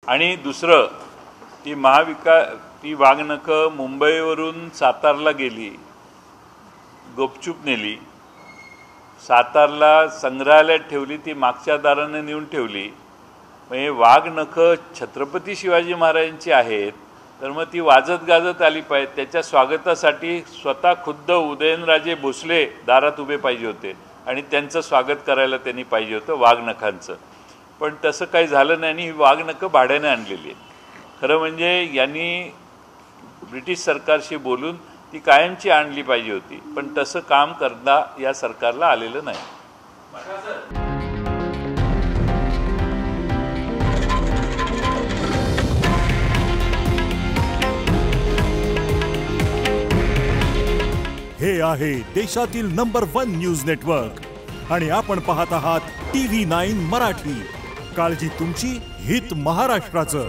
आणि दुसरं ती वाघनखं मुंबईवरून सातारला गेली, गुपचूप नेली, सातारला संग्रहालयात ठेवली, ती मागच्या दाराने नेऊन ठेवली. म्हणजे वाघनखं छत्रपती शिवाजी महाराजांची आहेत, तर मग ती वाजत गाजत आली पाहिजे. त्याच्या स्वागतासाठी स्वतः खुद्द उदयनराजे भोसले दारात उभे पाहिजे होते आणि त्यांचं स्वागत करायला त्यांनी पाहिजे होतं वाघनखांचं. पण तसं काही झालं नाही आणि ही वाघनखं भाड्याने आणलेली आहे. खरं म्हणजे यांनी ब्रिटिश सरकारशी बोलून ती कायमची आणली पाहिजे होती, पण तसं काम करता या सरकारला आलेलं नाही. हे आहे देशातील नंबर 1 न्यूज नेटवर्क आणि आपण पाहत आहात TV9 मराठी. काळजी तुमची, हित महाराष्ट्राचं.